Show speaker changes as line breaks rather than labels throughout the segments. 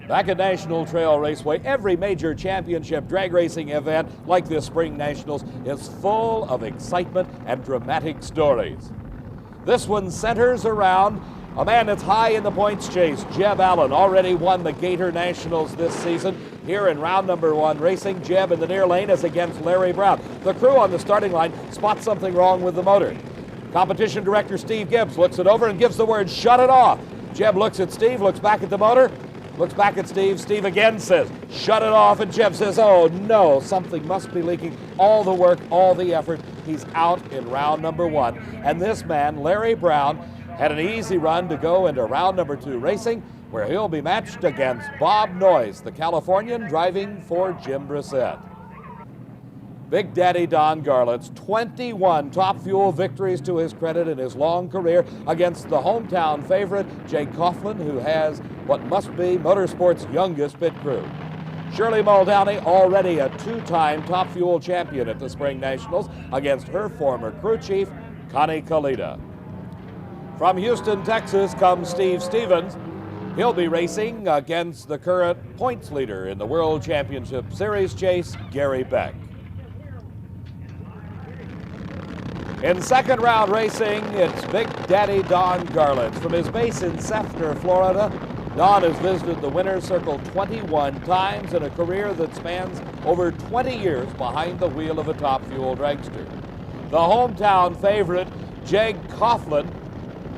Back at National Trail Raceway, every major championship drag racing event like this Spring Nationals is full of excitement and dramatic stories. This one centers around a man that's high in the points chase. Jeb Allen already won the Gator Nationals this season. Here in round number 1 racing, Jeb in the near lane is against Larry Brown. The crew on the starting line spots something wrong with the motor. Competition director Steve Gibbs looks it over and gives the word, "Shut it off." Jeb looks at Steve, looks back at the motor, looks back at Steve. Steve again says, "Shut it off." And Jeb says, "Oh no, something must be leaking." All the work, all the effort. He's out in round number 1. And this man, Larry Brown, had an easy run to go into round number 2 racing, where he'll be matched against Bob Noyes, the Californian, driving for Jim Brissett. Big Daddy Don Garlett's 21 Top Fuel victories to his credit in his long career against the hometown favorite, Jake Coughlin, who has what must be Motorsports' youngest pit crew. Shirley Muldowney, already a 2-time Top Fuel champion at the Spring Nationals, against her former crew chief, Connie Kalita. From Houston, Texas, comes Steve Stevens. He'll be racing against the current points leader in the World Championship Series chase, Gary Beck. In second round racing, it's Big Daddy Don Garlett. From his base in Sefner, Florida, Don has visited the winner's circle 21 times in a career that spans over 20 years behind the wheel of a Top Fuel dragster. The hometown favorite, Jake Coughlin,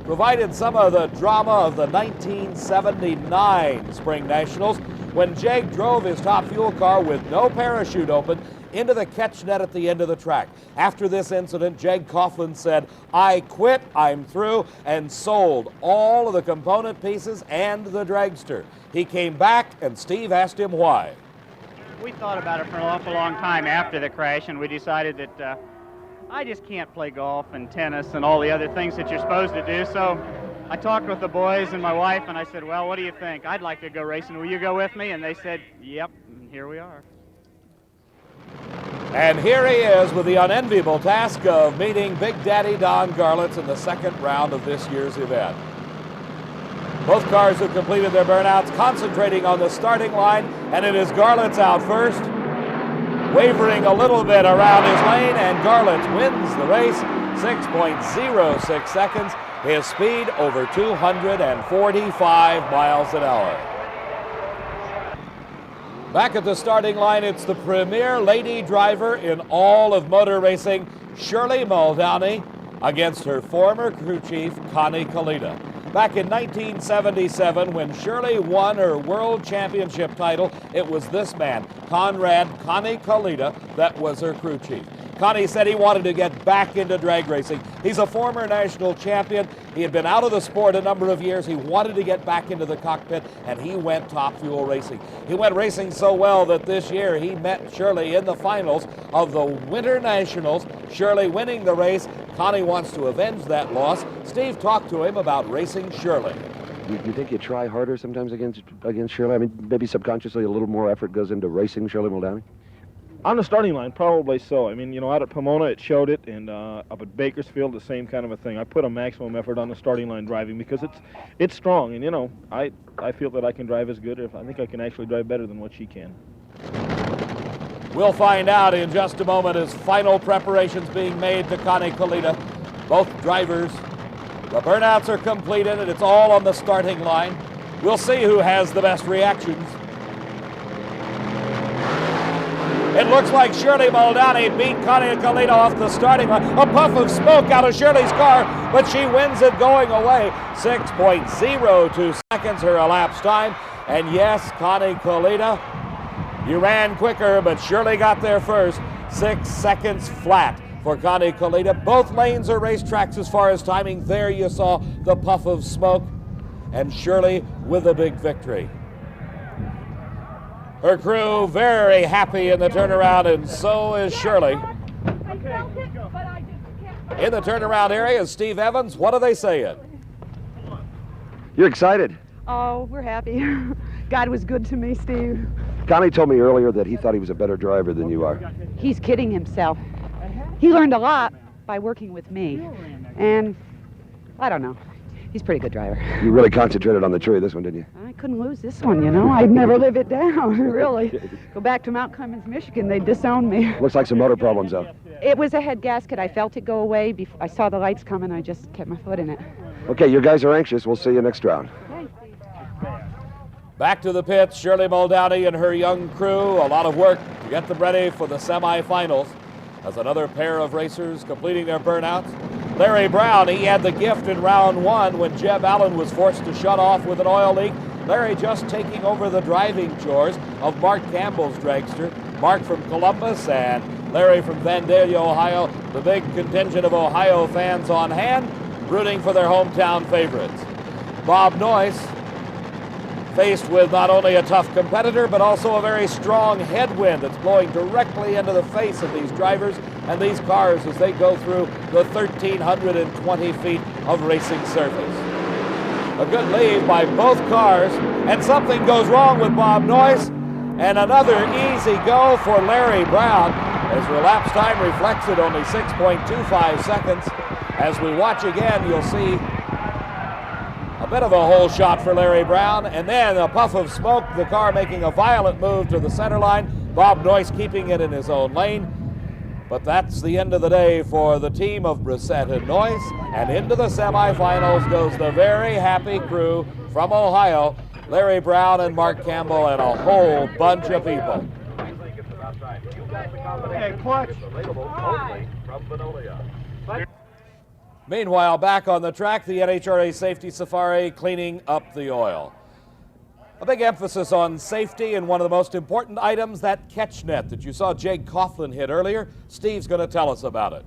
provided some of the drama of the 1979 Spring Nationals when Jake drove his Top Fuel car with no parachute open into the catch net at the end of the track. After this incident, Jake Coughlin said, "I quit, I'm through," and sold all of the component pieces and the dragster. He came back, and Steve asked him why.
We thought about it for an awful long time after the crash, and we decided that I just can't play golf and tennis and all the other things that you're supposed to do. So I talked with the boys and my wife, and I said, "Well, what do you think? I'd like to go racing. Will you go with me?" And they said, "Yep," and here we are.
And here he is with the unenviable task of meeting Big Daddy Don Garlett in the second round of this year's event. Both cars have completed their burnouts, concentrating on the starting line, and it is Garlett's out first, wavering a little bit around his lane, and Garlett wins the race, 6.06 seconds, his speed over 245 miles an hour. Back at the starting line, it's the premier lady driver in all of motor racing, Shirley Muldowney, against her former crew chief, Connie Kalita. Back in 1977, when Shirley won her world championship title, it was this man, Connie Kalita, that was her crew chief. Connie said he wanted to get back into drag racing. He's a former national champion. He had been out of the sport a number of years. He wanted to get back into the cockpit, and he went Top Fuel racing. He went racing so well that this year he met Shirley in the finals of the Winter Nationals. Shirley winning the race. Connie wants to avenge that loss. Steve talked to him about racing Shirley.
You think you try harder sometimes against Shirley? I mean, maybe subconsciously a little more effort goes into racing Shirley Muldowney?
On the starting line, probably so. I mean, you know, out at Pomona, it showed it, and up at Bakersfield, the same kind of a thing. I put a maximum effort on the starting line driving because it's strong, and, you know, I feel that I can drive as good, I think I can actually drive better than what she can.
We'll find out in just a moment as final preparations being made to Connie Kalita. Both drivers, the burnouts are completed, and it's all on the starting line. We'll see who has the best reactions. It looks like Shirley Muldowney beat Connie Kalita off the starting line. A puff of smoke out of Shirley's car, but she wins it going away. 6.02 seconds her elapsed time. And yes, Connie Kalita, you ran quicker, but Shirley got there first. 6 seconds flat for Connie Kalita. Both lanes are racetracks as far as timing. There you saw the puff of smoke, and Shirley with a big victory. Her crew very happy in the turnaround, and so is Shirley. In the turnaround area is Steve Evans. What are they saying?
You're excited.
Oh, we're happy. God was good to me, Steve.
Connie told me earlier that he thought he was a better driver than you are.
He's kidding himself. He learned a lot by working with me. And I don't know. He's a pretty good driver.
You really concentrated on the tree this one, didn't you?
I couldn't lose this one, you know. I'd never live it down, really. Go back to Mount Clemens, Michigan, they'd disown me.
Looks like some motor problems, though.
It was a head gasket. I felt it go away. Before I saw the lights coming, I just kept my foot in it.
Okay, you guys are anxious. We'll see you next round.
Back to the pits, Shirley Muldowney and her young crew. A lot of work to get them ready for the semifinals. As another pair of racers completing their burnouts. Larry Brown, he had the gift in round one when Jeb Allen was forced to shut off with an oil leak. Larry just taking over the driving chores of Mark Campbell's dragster. Mark from Columbus and Larry from Vandalia, Ohio. The big contingent of Ohio fans on hand, rooting for their hometown favorites. Bob Noyce, faced with not only a tough competitor, but also a very strong headwind that's blowing directly into the face of these drivers and these cars as they go through the 1,320 feet of racing surface. A good lead by both cars, and something goes wrong with Bob Noyce, and another easy go for Larry Brown, as relapse time reflects at only 6.25 seconds. As we watch again, you'll see a bit of a hole shot for Larry Brown, and then a puff of smoke, the car making a violent move to the center line. Bob Noyce keeping it in his own lane. But that's the end of the day for the team of Brissett and Noyce, and into the semifinals goes the very happy crew from Ohio, Larry Brown and Mark Campbell and a whole bunch of people.
Okay, clutch.
Meanwhile, back on the track, the NHRA Safety Safari cleaning up the oil. A big emphasis on safety, and one of the most important items, that catch net that you saw Jake Coughlin hit earlier. Steve's going to tell us about it.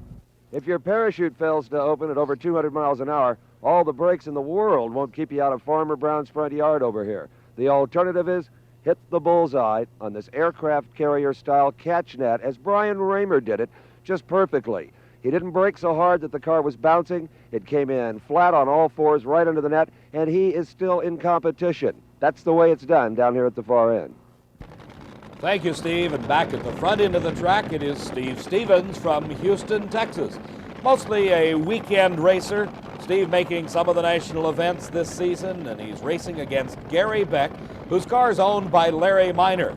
If your parachute fails to open at over 200 miles an hour, all the brakes in the world won't keep you out of Farmer Brown's front yard over here. The alternative is hit the bullseye on this aircraft carrier-style catch net, as Brian Raymer did it just perfectly. He didn't brake so hard that the car was bouncing. It came in flat on all fours right under the net, and he is still in competition. That's the way it's done down here at the far end.
Thank you, Steve. And back at the front end of the track, it is Steve Stevens from Houston, Texas. Mostly a weekend racer. Steve making some of the national events this season, and he's racing against Gary Beck, whose car is owned by Larry Miner.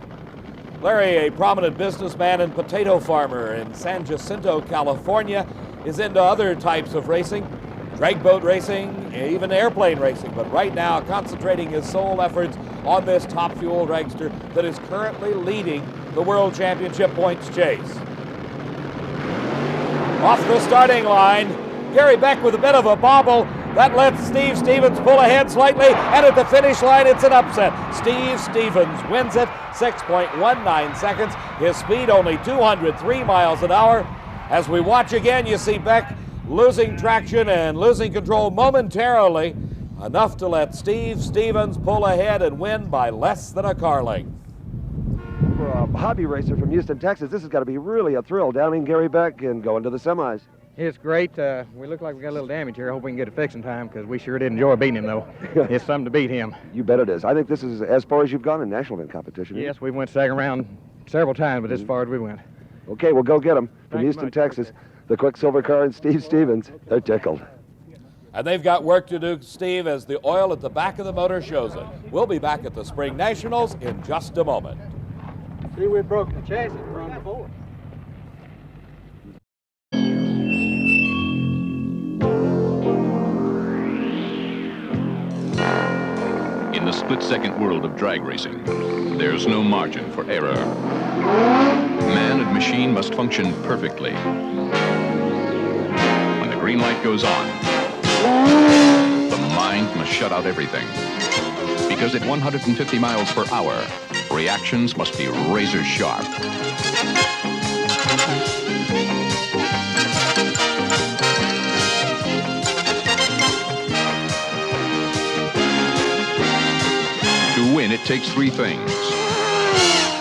Larry, a prominent businessman and potato farmer in San Jacinto, California, is into other types of racing, drag boat racing, even airplane racing, but right now concentrating his sole efforts on this top fuel dragster that is currently leading the World Championship points chase. Off the starting line, Gary Beck with a bit of a bobble. That lets Steve Stevens pull ahead slightly, and at the finish line, it's an upset. Steve Stevens wins it, 6.19 seconds. His speed only 203 miles an hour. As we watch again, you see Beck losing traction and losing control momentarily, enough to let Steve Stevens pull ahead and win by less than a car length.
For a hobby racer from Houston, Texas, this has got to be really a thrill, downing Gary Beck and going to the semis.
It's great. We look like we got a little damage here. I hope we can get it fixed in time, because we sure did enjoy beating him, though. It's something to beat him.
You bet it is. I think this is as far as you've gone in national event competition.
Yes, we went second round several times, but as far as we went.
Okay, well, go get them. From
Thanks
Houston,
much.
Texas, the Quicksilver car and Steve Stevens. They're tickled.
And they've got work to do, Steve, as the oil at the back of the motor shows it. We'll be back at the Spring Nationals in just a moment.
See, we broke the chassis from before.
In the split-second world of drag racing, there's no margin for error. Man and machine must function perfectly. When the green light goes on, the mind must shut out everything. Because at 150 miles per hour, reactions must be razor sharp. To win, it takes three things.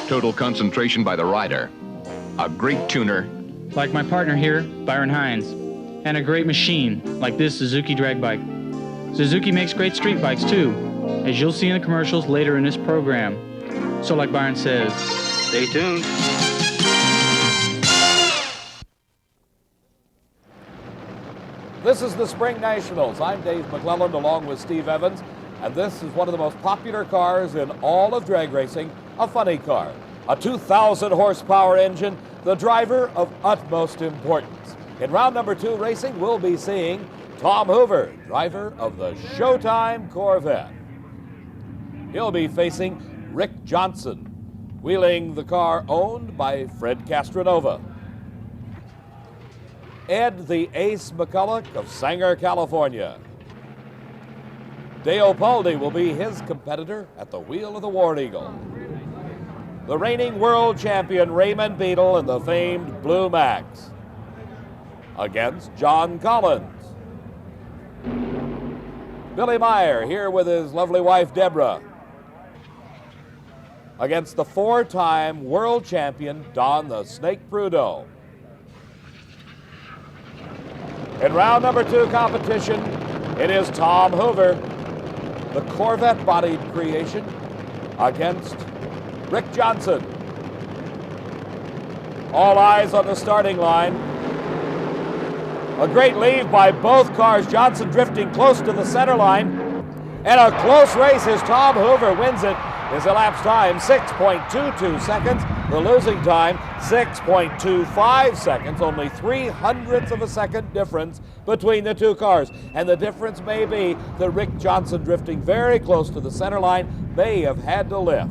Total concentration by the rider, a great tuner,
like my partner here, Byron Hines, and a great machine like this Suzuki drag bike. Suzuki makes great street bikes too, as you'll see in the commercials later in this program. So like Byron says, stay tuned.
This is the Spring Nationals. I'm Dave McClelland along with Steve Evans, and this is one of the most popular cars in all of drag racing, a funny car. A 2,000 horsepower engine, the driver of utmost importance. In round number 2 racing, we'll be seeing Tom Hoover, driver of the Showtime Corvette. He'll be facing Rick Johnson, wheeling the car owned by Fred Castronova. Ed the Ace McCulloch of Sanger, California. Dale Paldy will be his competitor at the wheel of the War Eagle. The reigning world champion Raymond Beadle in the famed Blue Max against John Collins. Billy Meyer here with his lovely wife Deborah against the 4-time world champion Don the Snake Prudhomme. In round number 2 competition, it is Tom Hoover, the Corvette-bodied creation, against Rick Johnson. All eyes on the starting line. A great lead by both cars. Johnson drifting close to the center line. And a close race as Tom Hoover wins it. His elapsed time, 6.22 seconds. The losing time, 6.25 seconds. Only 0.03 of a second difference between the two cars. And the difference may be that Rick Johnson, drifting very close to the center line, may have had to lift.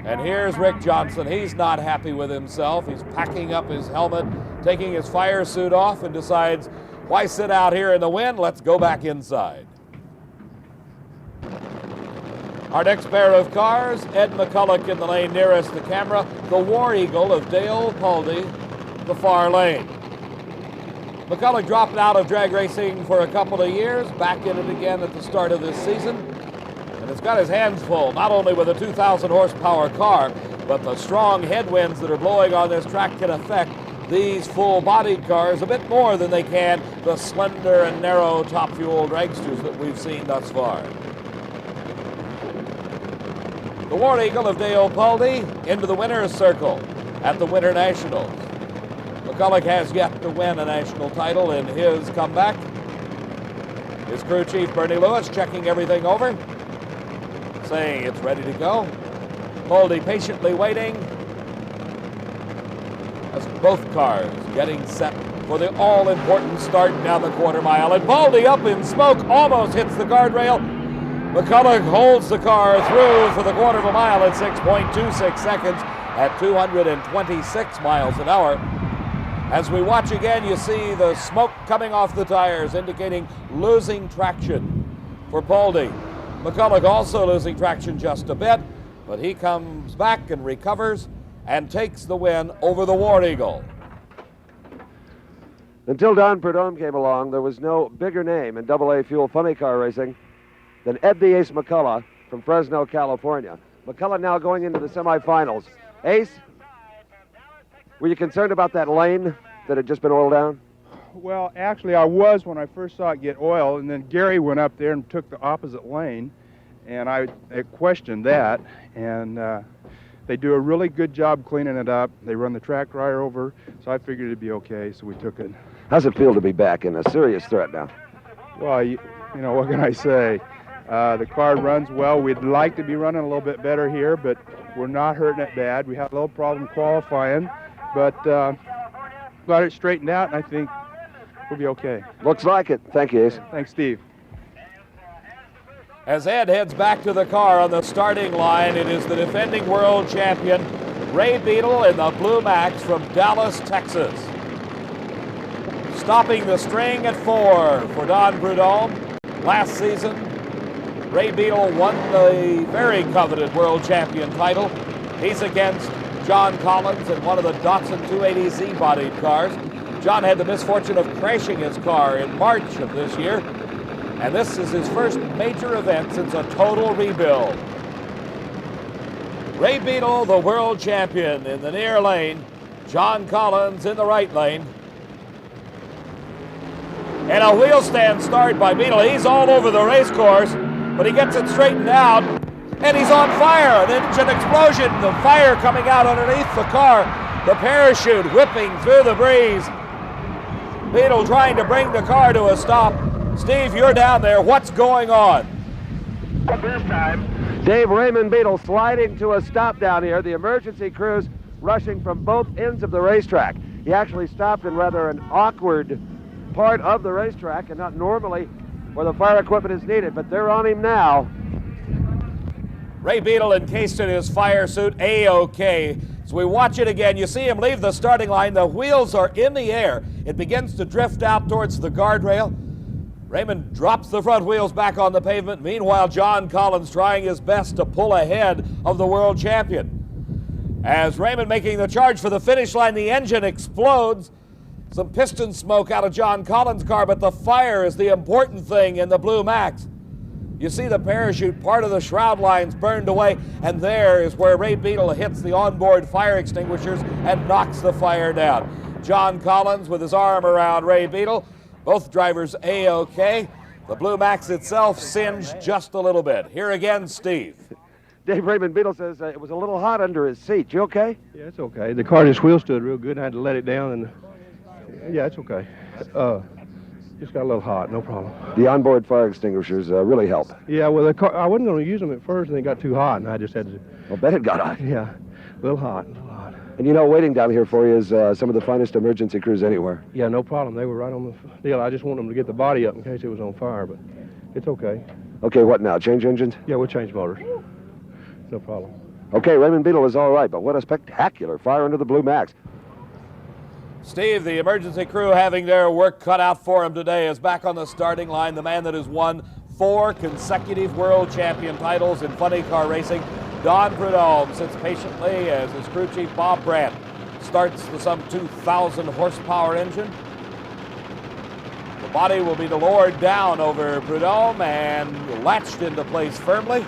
And here's Rick Johnson. He's not happy with himself. He's packing up his helmet, taking his fire suit off, and decides, why sit out here in the wind? Let's go back inside. Our next pair of cars, Ed McCulloch in the lane nearest the camera, the War Eagle of Dale Paldy, the far lane. McCulloch dropped out of drag racing for a couple of years, back in it again at the start of this season, and has got his hands full, not only with a 2,000 horsepower car, but the strong headwinds that are blowing on this track can affect these full-bodied cars a bit more than they can the slender and narrow top-fuel dragsters that we've seen thus far. The War Eagle of Dale Paldy into the winner's circle at the Winter Nationals. McCulloch has yet to win a national title in his comeback. His crew chief, Bernie Lewis, checking everything over, saying it's ready to go. Paldy patiently waiting as both cars getting set for the all-important start down the quarter mile. And Paldy up in smoke, almost hits the guardrail. McCulloch holds the car through for the quarter of a mile at 6.26 seconds at 226 miles an hour. As we watch again, you see the smoke coming off the tires, indicating losing traction for Paldy. McCulloch also losing traction just a bit, but he comes back and recovers and takes the win over the War Eagle.
Until Don Prudhomme came along, there was no bigger name in AA fuel funny car racing than Ed the Ace McCulloch from Fresno, California. McCulloch now going into the semifinals. Ace, were you concerned about that lane that had just been oiled down?
Well, actually, I was when I first saw it get oiled, and then Gary went up there and took the opposite lane, and I questioned that, and they do a really good job cleaning it up. They run the track dryer over, so I figured it'd be okay, so we took it.
How's it feel to be back in a serious threat now?
Well, you know, what can I say? The car runs well. We'd like to be running a little bit better here, but we're not hurting it bad. We had a little problem qualifying, but got it straightened out, and I think we'll be okay.
Looks like it. Thank you, Ace.
Thanks, Steve.
As Ed heads back to the car on the starting line, it is the defending world champion, Ray Beadle in the Blue Max from Dallas, Texas. Stopping the string at 4 for Don Prudhomme. Last season, Ray Beadle won the very coveted world champion title. He's against John Collins in one of the Datsun 280Z bodied cars. John had the misfortune of crashing his car in March of this year, and this is his first major event since a total rebuild. Ray Beadle, the world champion, in the near lane. John Collins in the right lane. And a wheel stand start by Beadle. He's all over the race course, but he gets it straightened out, and he's on fire. An engine explosion, the fire coming out underneath the car, the parachute whipping through the breeze. Beetle trying to bring the car to a stop. Steve, you're down there. What's going on?
This time, Dave, Raymond Beetle sliding to a stop down here. The emergency crews rushing from both ends of the racetrack. He actually stopped in rather an awkward part of the racetrack and not normally where the fire equipment is needed, but they're on him now.
Ray Beetle encased in his fire suit, A-OK. As we watch it again, you see him leave the starting line. The wheels are in the air. It begins to drift out towards the guardrail. Raymond drops the front wheels back on the pavement. Meanwhile, John Collins trying his best to pull ahead of the world champion. As Raymond making the charge for the finish line, the engine explodes. Some piston smoke out of John Collins' car, but the fire is the important thing in the Blue Max. You see the parachute, part of the shroud lines burned away, and there is where Ray Beetle hits the onboard fire extinguishers and knocks the fire down. John Collins with his arm around Ray Beetle, both drivers A-OK. The Blue Max itself singed just a little bit. Here again, Steve.
Dave, Raymond Beetle says it was a little hot under his seat. You okay?
Yeah, it's okay. The car just wheel stood real good. I had to let it down, and yeah, it's okay. Just got a little hot, no problem.
The onboard fire extinguishers really help.
Yeah, well, the car, I wasn't going to use them at first, and they got too hot, and I just had to...
I'll bet it got hot.
Yeah, a little hot.
And you know, waiting down here for you is some of the finest emergency crews anywhere.
Yeah, no problem. They were right on the deal. I just want them to get the body up in case it was on fire, but it's okay.
Okay, what now? Change engines?
Yeah, we'll change motors. No problem.
Okay, Raymond Beetle is all right, but what a spectacular fire under the Blue Max.
Steve, the emergency crew having their work cut out for him today, is back on the starting line. The man that has won 4 consecutive world champion titles in funny car racing, Don Prudhomme, sits patiently as his crew chief Bob Brandt starts the some 2,000 horsepower engine. The body will be lowered down over Prudhomme and latched into place firmly,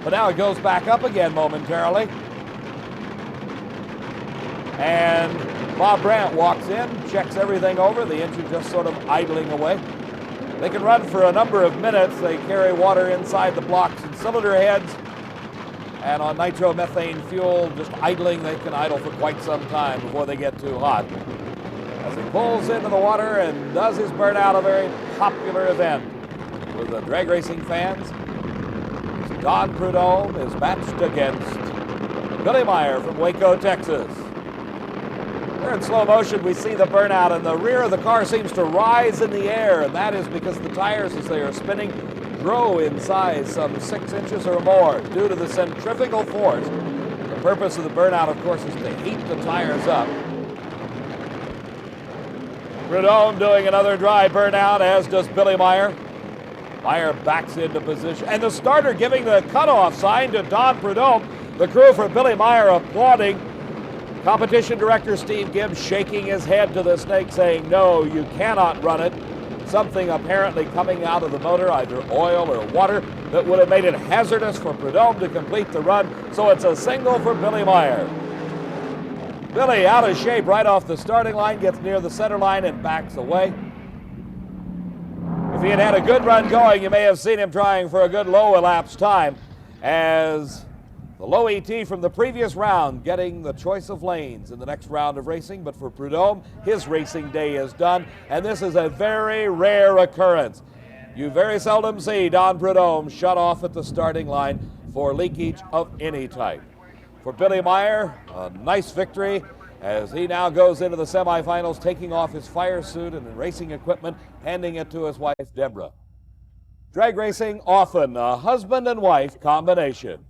but now it goes back up again momentarily. And Bob Brandt walks in, checks everything over, the engine just sort of idling away. They can run for a number of minutes. They carry water inside the blocks and cylinder heads. And on nitromethane fuel, just idling, they can idle for quite some time before they get too hot. As he pulls into the water and does his burnout, a very popular event with the drag racing fans. Don Prudhomme is matched against Billy Meyer from Waco, Texas. Here in slow motion, we see the burnout, and the rear of the car seems to rise in the air, and that is because the tires, as they are spinning, grow in size some 6 inches or more due to the centrifugal force. The purpose of the burnout, of course, is to heat the tires up. Prudhomme doing another dry burnout, as does Billy Meyer. Meyer backs into position, and the starter giving the cutoff sign to Don Prudhomme. The crew for Billy Meyer applauding. Competition director Steve Gibbs shaking his head to the snake, saying, no, you cannot run it. Something apparently coming out of the motor, either oil or water, that would have made it hazardous for Prudhomme to complete the run, so it's a single for Billy Meyer. Billy, out of shape right off the starting line, gets near the center line and backs away. If he had had a good run going, you may have seen him trying for a good low elapsed time, as the low ET from the previous round getting the choice of lanes in the next round of racing. But for Prudhomme, his racing day is done, and this is a very rare occurrence. You very seldom see Don Prudhomme shut off at the starting line for leakage of any type. For Billy Meyer, a nice victory as he now goes into the semifinals, taking off his fire suit and racing equipment, handing it to his wife, Deborah. Drag racing, often a husband and wife combination.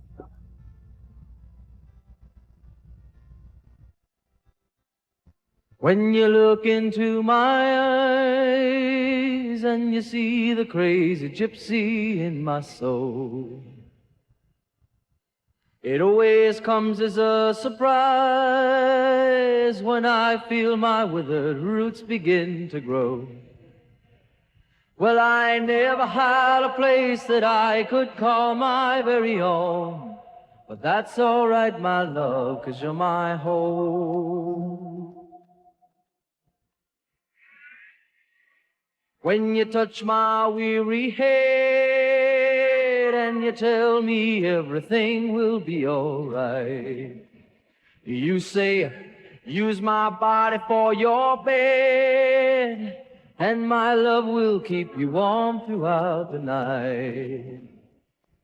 When you look into my eyes and you see the crazy gypsy in my soul, it always comes as a surprise when I feel my withered roots begin to grow. Well, I never had a place that I could call my very own, but that's all right, my love, 'cause you're my home. When you touch my weary head and you tell me everything will be all right, you say Use my body for your bed, and my love will keep you warm throughout the night.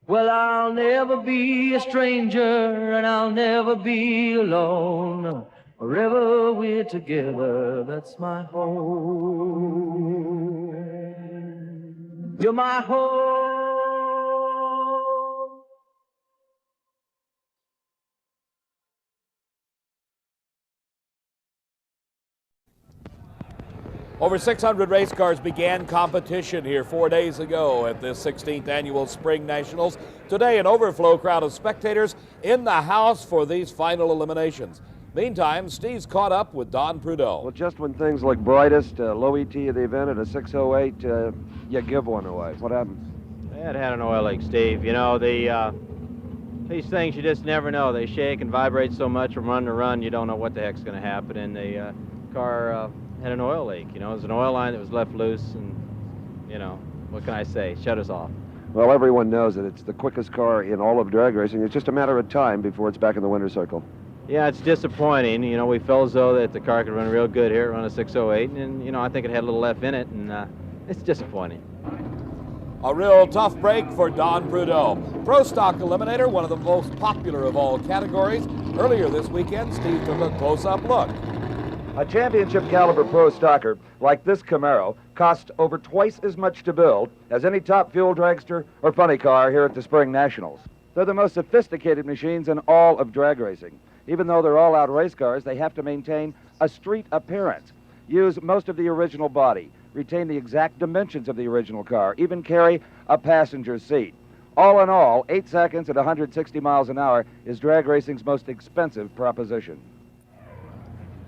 Well, I'll never be a stranger, and I'll never be alone. Wherever we're together, that's my home. You're my home.
Over 600 race cars began competition here 4 days ago at this 16th annual Spring Nationals. Today, an overflow crowd of spectators in the house for these final eliminations. Meantime, Steve's caught up with Don Prudhomme.
Well, just when things look brightest, low ET of the event at a 608, you give one away. What happened?
It had an oil leak, Steve. You know, these things you just never know. They shake and vibrate so much from run to run, you don't know what the heck's going to happen. And the car had an oil leak. You know, it was an oil line that was left loose, and, you know, what can I say? Shut us off.
Well, everyone knows that it's the quickest car in all of drag racing. It's just a matter of time before it's back in the winner's circle.
Yeah, it's disappointing. You know, we felt as though that the car could run real good here, run a 608, and, you know, I think it had a little F in it, and it's disappointing.
A real tough break for Don Prudhomme. Pro Stock Eliminator, one of the most popular of all categories. Earlier this weekend, Steve took a close-up look.
A championship caliber pro stocker like this Camaro costs over twice as much to build as any top fuel dragster or funny car here at the Spring Nationals. They're the most sophisticated machines in all of drag racing. Even though they're all-out race cars, they have to maintain a street appearance, use most of the original body, retain the exact dimensions of the original car, even carry a passenger seat. All in all, 8 seconds at 160 miles an hour is drag racing's most expensive proposition.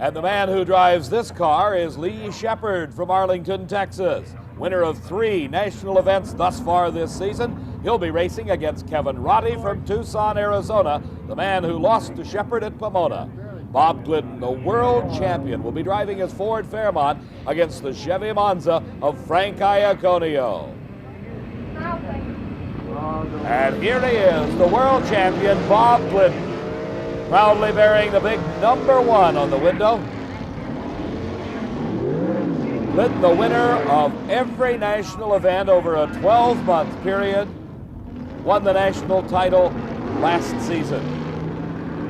And the man who drives this car is Lee Shepard from Arlington, Texas. Winner of 3 national events thus far this season. He'll be racing against Kevin Roddy from Tucson, Arizona, the man who lost to Shepard at Pomona. Bob Glidden, the world champion, will be driving his Ford Fairmont against the Chevy Monza of Frank Iaconio. And here he is, the world champion, Bob Glidden, proudly bearing the big #1 on the window. Glidden, the winner of every national event over a 12-month period, won the national title last season.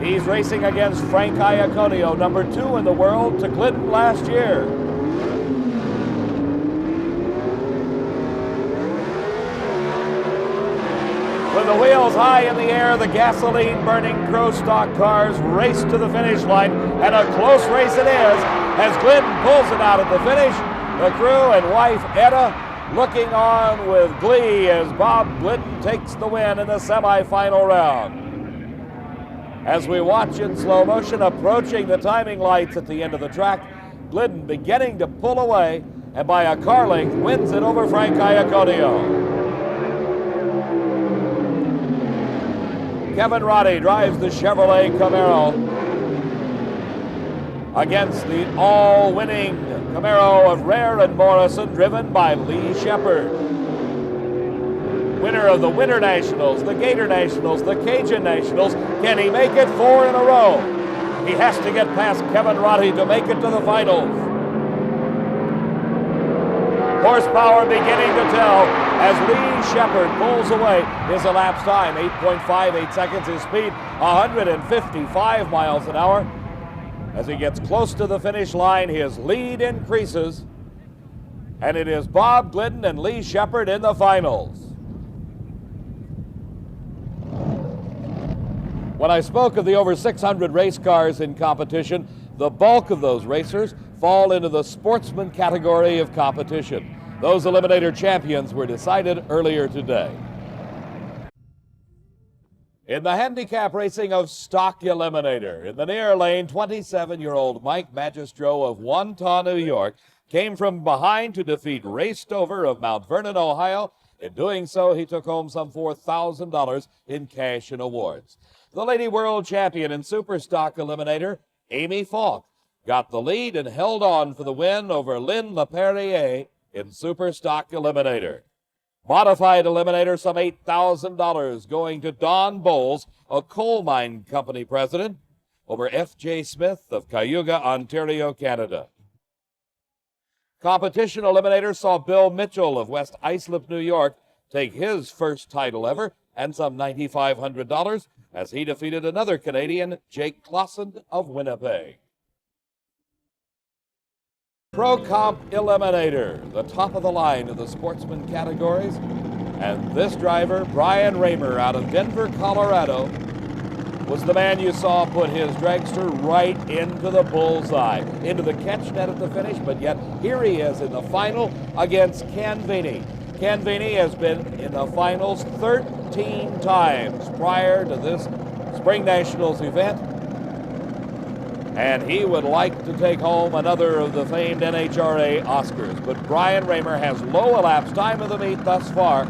He's racing against Frank Iaconio, #2 in the world, to Glidden last year. With the wheels high in the air, the gasoline-burning Pro Stock cars race to the finish line, and a close race it is as Glidden pulls it out at the finish. The crew and wife Etta looking on with glee as Bob Glidden takes the win in the semifinal round. As we watch in slow motion, approaching the timing lights at the end of the track, Glidden beginning to pull away, and by a car length wins it over Frank Iaconio. Kevin Roddy drives the Chevrolet Camaro against the all-winning Camaro of Rare and Morrison, driven by Lee Shepard. Winner of the Winter Nationals, the Gator Nationals, the Cajun Nationals. Can he make it 4 in a row? He has to get past Kevin Roddy to make it to the finals. Horsepower beginning to tell as Lee Shepard pulls away. His elapsed time, 8.58 seconds. His speed, 155 miles an hour. As he gets close to the finish line, his lead increases. And it is Bob Glidden and Lee Shepard in the finals. When I spoke of the over 600 race cars in competition, the bulk of those racers fall into the sportsman category of competition. Those Eliminator champions were decided earlier today. In the handicap racing of Stock Eliminator, in the near lane, 27-year-old Mike Magistro of Wantagh, New York, came from behind to defeat Ray Stover of Mount Vernon, Ohio. In doing so, he took home some $4,000 in cash and awards. The Lady World Champion in Super Stock Eliminator, Amy Falk, got the lead and held on for the win over Lynn LaPerriere in Super Stock Eliminator. Modified Eliminator, some $8,000 going to Don Bowles, a coal mine company president. over F.J. Smith of Cayuga, Ontario, Canada. Competition Eliminator saw Bill Mitchell of West Islip, New York, take his first title ever and some $9,500 as he defeated another Canadian, Jake Clausen of Winnipeg. Pro Comp Eliminator, the top of the line of the sportsman categories. And this driver, Brian Raymer out of Denver, Colorado, was the man you saw put his dragster right into the bullseye, into the catch net at the finish, but yet here he is in the final against Ken Vini. Ken Vini has been in the finals 13 times prior to this Spring Nationals event, and he would like to take home another of the famed NHRA Oscars. But Brian Raymer has low elapsed time of the meet thus far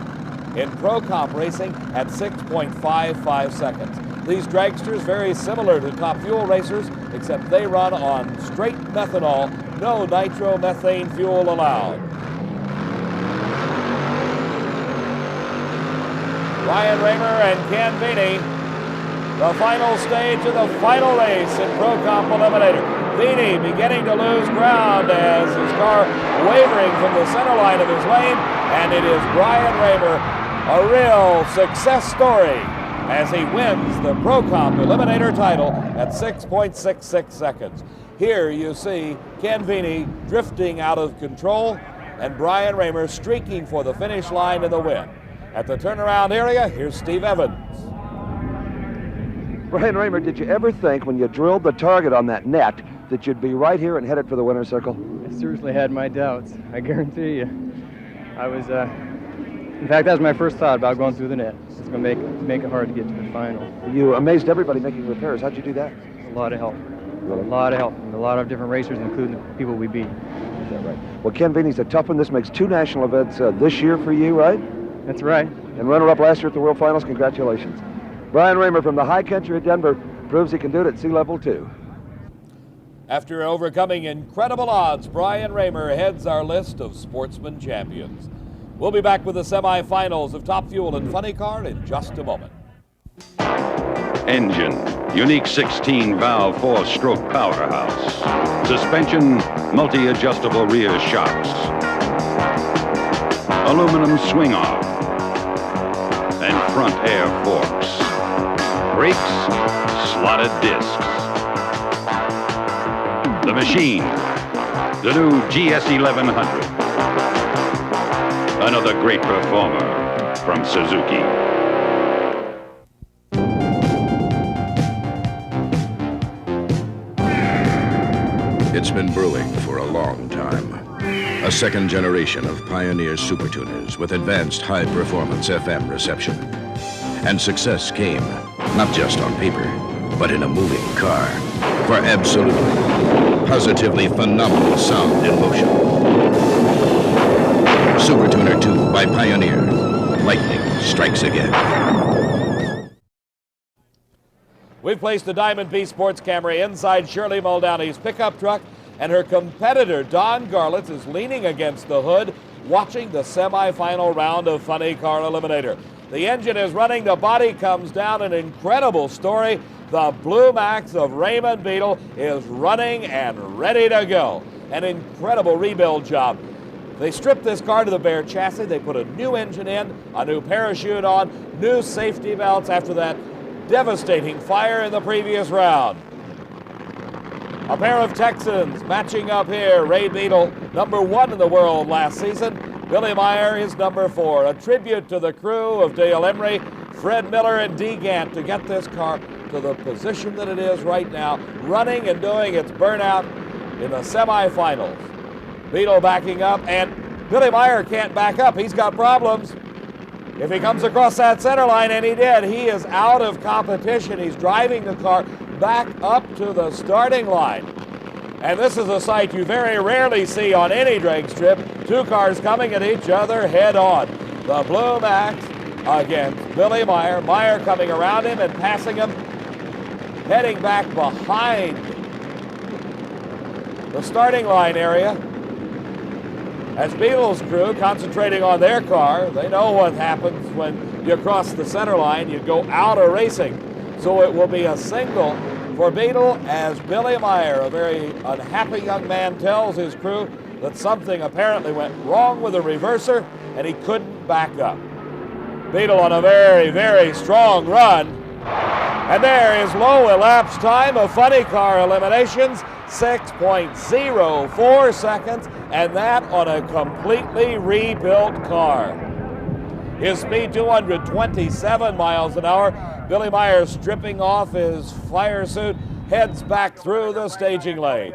in Pro Comp racing at 6.55 seconds. These dragsters very similar to Top Fuel racers, except they run on straight methanol, no nitromethane fuel allowed. Brian Raymer and Ken Vini, the final stage of the final race in Pro Comp Eliminator. Vini beginning to lose ground as his car wavering from the center line of his lane, and it is Brian Raymer, a real success story, as he wins the Pro Comp Eliminator title at 6.66 seconds. Here you see Ken Vini drifting out of control and Brian Raymer streaking for the finish line in the win. At the turnaround area, here's Steve Evans.
Brian Raymer, did you ever think when you drilled the target on that net that you'd be right here and headed for the winner's circle?
I seriously had my doubts. I guarantee you. I was, in fact, that was my first thought about going through the net. It's going to make it hard to get to the final.
You amazed everybody making repairs. How'd you do that?
A lot of help.
Really?
A lot of help from a lot of different racers, including the people we beat.
Is that right? Well, Ken Vini's a tough one. This makes 2 national events this year for you, right?
That's right.
And runner-up last year at the World Finals. Congratulations. Brian Raymer from the high country of Denver proves he can do it at sea level, too.
After overcoming incredible odds, Brian Raymer heads our list of sportsman champions. We'll be back with the semifinals of Top Fuel and Funny Car in just a moment.
Engine, unique 16-valve 4-stroke powerhouse. Suspension, multi-adjustable rear shocks. Aluminum swing-arm. And front air forks. Brakes, slotted discs. The machine, the new GS1100. Another great performer from Suzuki.
It's been brewing for a long time. A second generation of Pioneer Super Tuners with advanced high-performance FM reception. And success came, not just on paper, but in a moving car, for absolutely, positively phenomenal sound in motion. Super Tuner 2 by Pioneer. Lightning strikes again.
We've placed the Diamond P Sports camera inside Shirley Muldowney's pickup truck, and her competitor, Don Garlitz, is leaning against the hood, watching the semifinal round of Funny Car Eliminator. The engine is running, the body comes down, an incredible story. The Blue Max of Raymond Beadle is running and ready to go. An incredible rebuild job. They stripped this car to the bare chassis. They put a new engine in, a new parachute on, new safety belts after that devastating fire in the previous round. A pair of Texans matching up here. Ray Beadle, #1 in the world last season. Billy Meyer is #4. A tribute to the crew of Dale Emery, Fred Miller, and Dee Gant to get this car to the position that it is right now, running and doing its burnout in the semifinals. Beadle backing up, and Billy Meyer can't back up. He's got problems. If he comes across that center line, and he did, he is out of competition. He's driving the car back up to the starting line. And this is a sight you very rarely see on any drag strip. 2 cars coming at each other head on. The Blue Max against Billy Meyer. Meyer coming around him and passing him, heading back behind the starting line area. As Beadle's crew concentrating on their car, they know what happens when you cross the center line. You go out of racing. So it will be a single for Beetle as Billy Meyer, a very unhappy young man, tells his crew that something apparently went wrong with the reverser and he couldn't back up. Beetle on a very, very strong run. And there is low elapsed time of funny car eliminations, 6.04 seconds, and that on a completely rebuilt car. His speed 227 miles an hour. Billy Meyer, stripping off his fire suit, heads back through the staging lane.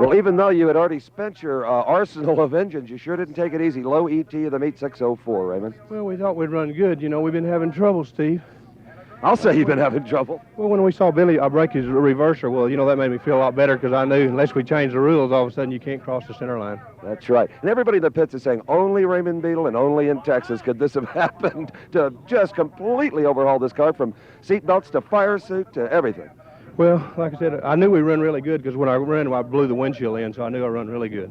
Well, even though you had already spent your arsenal of engines, you sure didn't take it easy. Low ET of the meet, 604, Raymond.
Well, we thought we'd run good. You know, we've been having trouble, Steve.
I'll say you've been having trouble.
Well, when we saw Billy break his reverser, well, you know, that made me feel a lot better because I knew unless we changed the rules, all of a sudden you can't cross the center line.
That's right. And everybody in the pits is saying only Raymond Beetle and only in Texas could this have happened to just completely overhaul this car from seat belts to fire suit to everything.
Well, like I said, I knew we run really good because when I ran, I blew the windshield in, so I knew I run really good.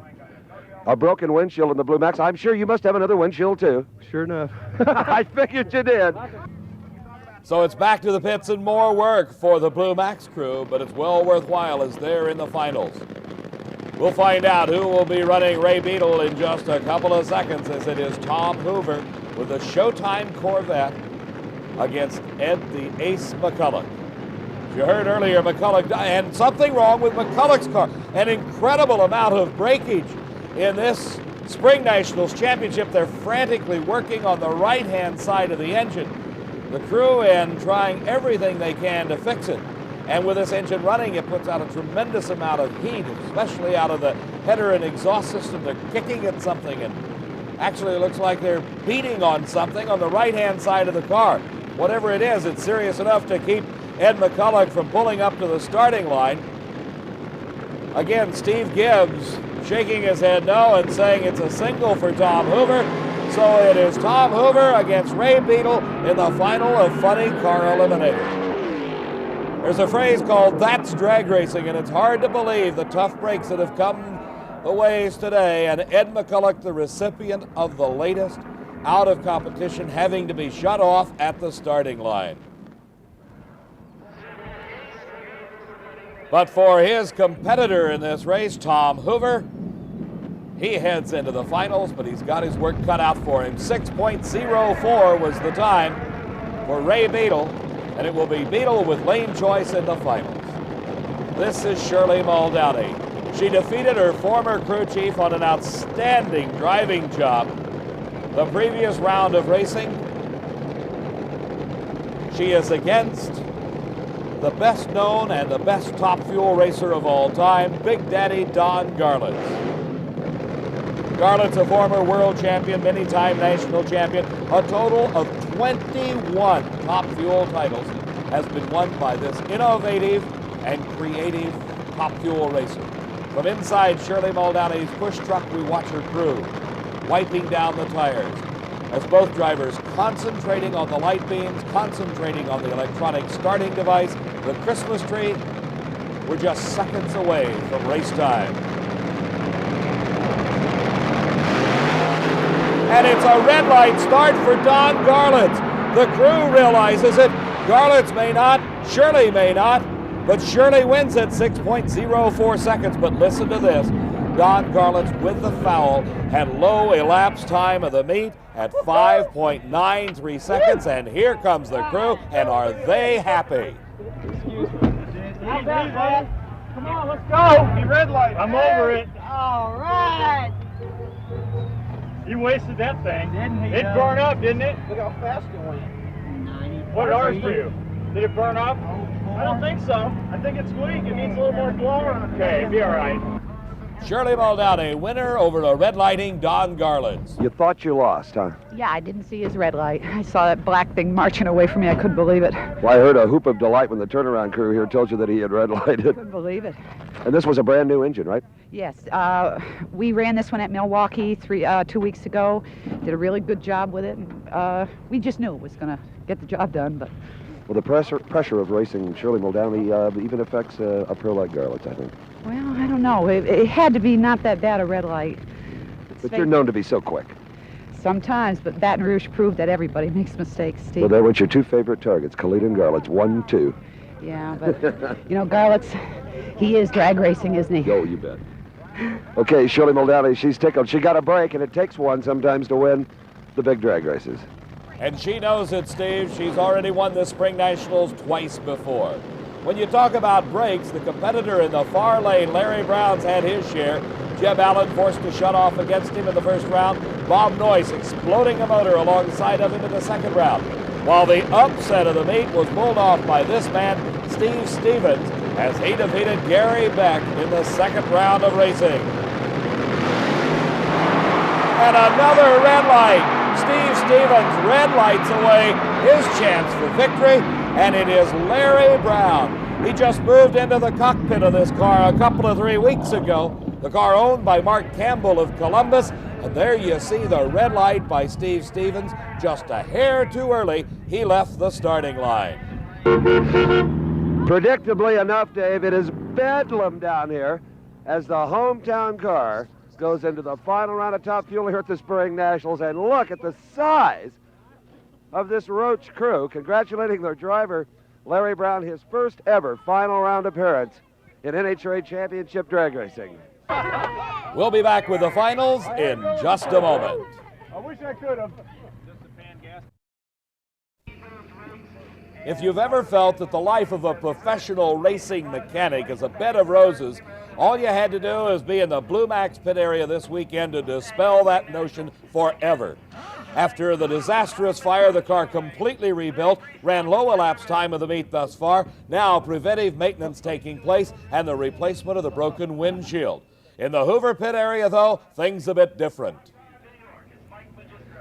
A broken windshield in the Blue Max. I'm sure you must have another windshield, too.
Sure enough.
I figured you did.
So it's back to the pits and more work for the Blue Max crew, but it's well worthwhile as they're in the finals. We'll find out who will be running Ray Beetle in just a couple of seconds, as it is Tom Hoover with the Showtime Corvette against Ed the Ace McCulloch. As you heard earlier, McCulloch, and something wrong with McCulloch's car. An incredible amount of breakage in this Spring Nationals Championship. They're frantically working on the right-hand side of the engine. The crew in trying everything they can to fix it. And with this engine running, it puts out a tremendous amount of heat, especially out of the header and exhaust system. They're kicking at something, and actually it looks like they're beating on something on the right-hand side of the car. Whatever it is, it's serious enough to keep Ed McCulloch from pulling up to the starting line. Again, Steve Gibbs shaking his head no and saying it's a single for Tom Hoover. So it is Tom Hoover against Ray Beetle in the final of Funny Car Eliminator. There's a phrase called "That's drag racing," and it's hard to believe the tough breaks that have come the ways today, and Ed McCulloch, the recipient of the latest out of competition, having to be shut off at the starting line. But for his competitor in this race, Tom Hoover, he heads into the finals, but he's got his work cut out for him. 6.04 was the time for Ray Beetle, and it will be Beetle with lane choice in the finals. This is Shirley Muldowney. She defeated her former crew chief on an outstanding driving job the previous round of racing. She is against the best known and the best top fuel racer of all time, Big Daddy Don Garlits. Garlits, a former world champion, many-time national champion. A total of 21 top fuel titles has been won by this innovative and creative top fuel racer. From inside Shirley Muldowney's push truck, we watch her crew wiping down the tires as both drivers concentrating on the light beams, concentrating on the electronic starting device, the Christmas tree. We're just seconds away from race time. And it's a red light start for Don Garlits. The crew realizes it. Garlits may not, Shirley may not, but Shirley wins at 6.04 seconds. But listen to this. Don Garlits with the foul had low elapsed time of the meet at 5.93 seconds. And here comes the crew, and are they happy?
Not bad, man. Come on, let's go. He red light. I'm over it.
All right.
You wasted that thing. Didn't he? It burned up, didn't it?
Look how fast it went.
What did ours do? Did it burn up? I don't think so. I think it's weak. It needs a little more glow. Okay, be all right.
Shirley Muldowney, winner over the red lighting Don Garlits.
You thought you lost, huh?
Yeah, I didn't see his red light. I saw that black thing marching away from me. I couldn't believe it.
Well, I heard a whoop of delight when the turnaround crew here told you that he had red lighted.
Couldn't believe it.
And this was a brand new engine, right?
Yes, we ran this one at Milwaukee 2 weeks ago. Did a really good job with it. We just knew it was going to get the job done, but.
Well, the pressure of racing Shirley Muldowney even affects a pro like Garlits, I think.
Well, I don't know. It had to be not that bad a red light.
But you're known to be so quick.
Sometimes, but Baton Rouge proved that everybody makes mistakes, Steve.
Well, there went your two favorite targets, Khalid and Garlits, 1-2.
Yeah, but, you know, Garlett's, he is drag racing, isn't he?
Oh, you bet. Okay, Shirley Muldowney, she's tickled. She got a break, and it takes one sometimes to win the big drag races.
And she knows it, Steve. She's already won the Spring Nationals twice before. When you talk about breaks, the competitor in the far lane, Larry Brown's had his share. Jeb Allen forced to shut off against him in the first round. Bob Noyce exploding a motor alongside of him in the second round. While the upset of the meet was pulled off by this man, Steve Stevens, as he defeated Gary Beck in the second round of racing. And another red light. Steve Stevens red lights away his chance for victory, and it is Larry Brown. He just moved into the cockpit of this car a couple of 3 weeks ago. The car owned by Mark Campbell of Columbus, and there you see the red light by Steve Stevens. Just a hair too early, he left the starting line.
Predictably enough, Dave, it is bedlam down here as the hometown car goes into the final round of Top Fuel here at the Spring Nationals. And look at the size of this Roach crew, congratulating their driver, Larry Brown, his first ever final round appearance in NHRA Championship drag racing.
We'll be back with the finals in just a moment.
I wish I could have.
If you've ever felt that the life of a professional racing mechanic is a bed of roses, all you had to do is be in the Blue Max pit area this weekend to dispel that notion forever. After the disastrous fire, the car completely rebuilt, ran low elapsed time of the meet thus far, now preventive maintenance taking place, and the replacement of the broken windshield. In the Hoover pit area, though, things a bit different.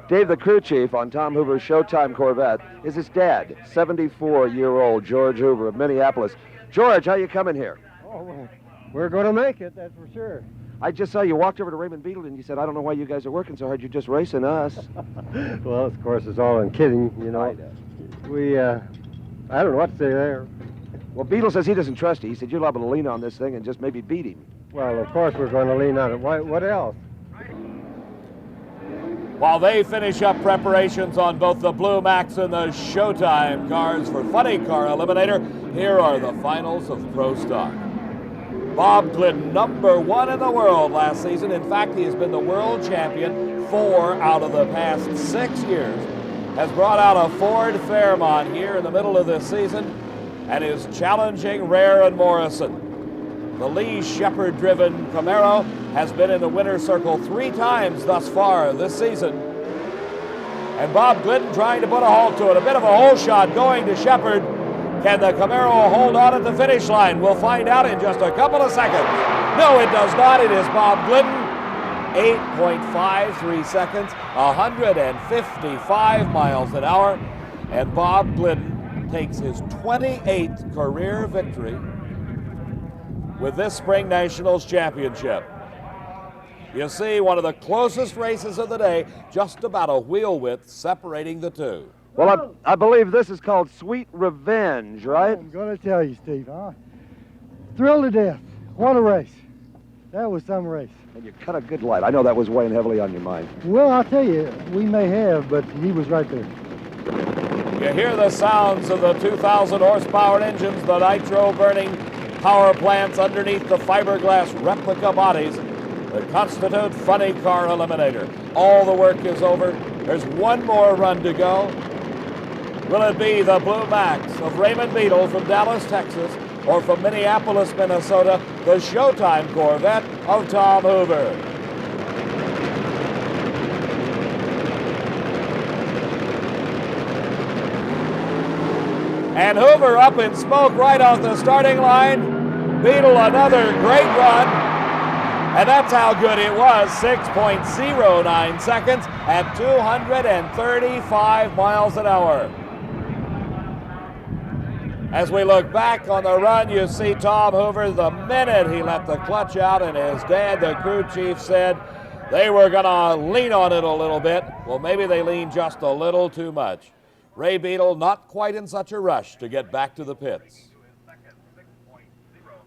Dave, the crew chief on Tom Hoover's Showtime Corvette, is his dad, 74-year-old George Hoover of Minneapolis. George, how you coming here?
Oh, we're going to make it, that's for sure.
I just saw you walked over to Raymond Beadle and you said, I don't know why you guys are working so hard, you're just racing us.
Well, of course, it's all in kidding, you know. I don't know what to say there.
Well, Beadle says he doesn't trust you. He said you're liable to lean on this thing and just maybe beat him.
Well, of course we're going to lean on it. What else?
While they finish up preparations on both the Blue Max and the Showtime cars for Funny Car Eliminator, here are the finals of Pro Stock. Bob Glidden, #1 in the world last season. In fact, he has been the world champion 4 out of the past 6 years. Has brought out a Ford Fairmont here in the middle of this season and is challenging Rare and Morrison. The Lee Shepard-driven Camaro has been in the winner's circle 3 times thus far this season. And Bob Glidden trying to put a halt to it. A bit of a hole shot going to Shepard. Can the Camaro hold on at the finish line? We'll find out in just a couple of seconds. No, it does not. It is Bob Glidden. 8.53 seconds, 155 miles an hour. And Bob Glidden takes his 28th career victory with this Spring Nationals championship. You see, one of the closest races of the day, just about a wheel width separating the two.
Well, I believe this is called Sweet Revenge, right?
I'm going to tell you, Steve, huh? Thrilled to death. What a race. That was some race.
And you cut a good light. I know that was weighing heavily on your mind.
Well, I'll tell you, we may have, but he was right there.
You hear the sounds of the 2,000 horsepower engines, the nitro burning power plants underneath the fiberglass replica bodies that constitute Funny Car Eliminator. All the work is over. There's one more run to go. Will it be the Blue Max of Raymond Beadle from Dallas, Texas, or from Minneapolis, Minnesota, the Showtime Corvette of Tom Hoover? And Hoover up in smoke right off the starting line. Beadle another great run. And that's how good it was, 6.09 seconds at 235 miles an hour. As we look back on the run, you see Tom Hoover, the minute he let the clutch out, and his dad, the crew chief, said they were going to lean on it a little bit. Well, maybe they leaned just a little too much. Ray Beadle not quite in such a rush to get back to the pits.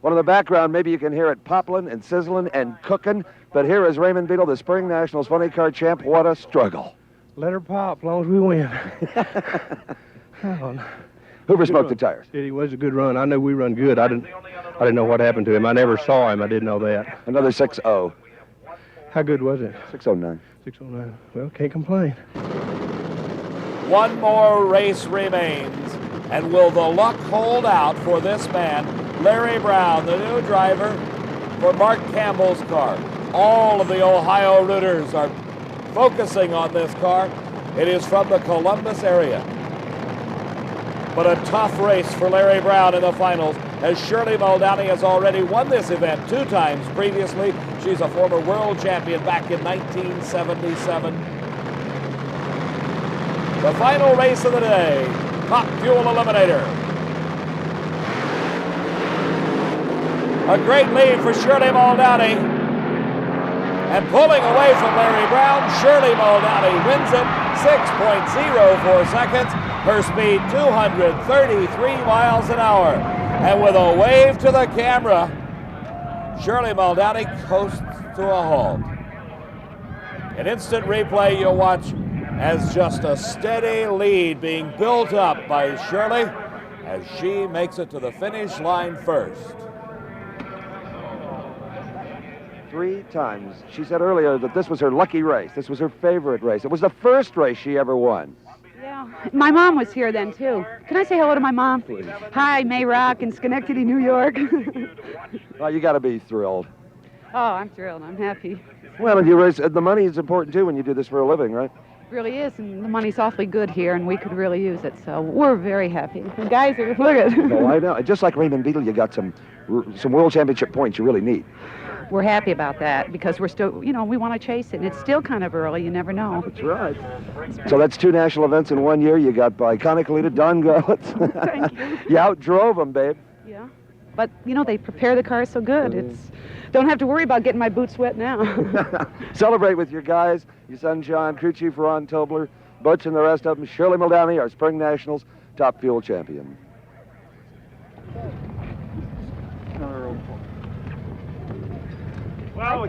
Well, in the background, maybe you can hear it popping and sizzling and cooking, but here is Raymond Beadle, the Spring Nationals Funny Car champ. What a struggle.
Let her pop as long as we win. Oh,
Hoover smoked the tires.
It was a good run. I knew we run good. I didn't know what happened to him. I never saw him. I didn't know that.
Another 6-0.
How good was it?
6:09.
6:09. Well, can't complain.
One more race remains. And will the luck hold out for this man, Larry Brown, the new driver for Mark Campbell's car? All of the Ohio rooters are focusing on this car. It is from the Columbus area. But a tough race for Larry Brown in the finals, as Shirley Muldowney has already won this event 2 times previously. She's a former world champion back in 1977. The final race of the day, Top Fuel Eliminator. A great lead for Shirley Muldowney. And pulling away from Larry Brown, Shirley Muldowney wins it 6.04 seconds. Her speed 233 miles an hour. And with a wave to the camera, Shirley Muldowney coasts to a halt. An instant replay you'll watch as just a steady lead being built up by Shirley as she makes it to the finish line first.
3 times. She said earlier that this was her lucky race. This was her favorite race. It was the first race she ever won.
Yeah, my mom was here then, too. Can I say hello to my mom?
Please.
Hi, May Rock in Schenectady, New York.
Well, you got to be thrilled.
Oh, I'm thrilled. I'm happy.
Well, and you race, the money is important, too, when you do this for a living, right?
It really is, and the money's awfully good here, and we could really use it, so we're very happy. The guys are, look at it.
Oh, I know. Just like Raymond Beadle, you got some world championship points you really need.
We're happy about that because we're still, you know, we want to chase it. And it's still kind of early. You never know.
That's right. So that's 2 national events in 1 year. You got iconic leader Don Garlitz.
Thank you.
You outdrove them, babe.
Yeah. But, you know, they prepare the cars so good. It's don't have to worry about getting my boots wet now.
Celebrate with your guys, your son John, crew chief Ron Tobler, Butch and the rest of them. Shirley Muldowney, our Spring Nationals top fuel champion.
Well,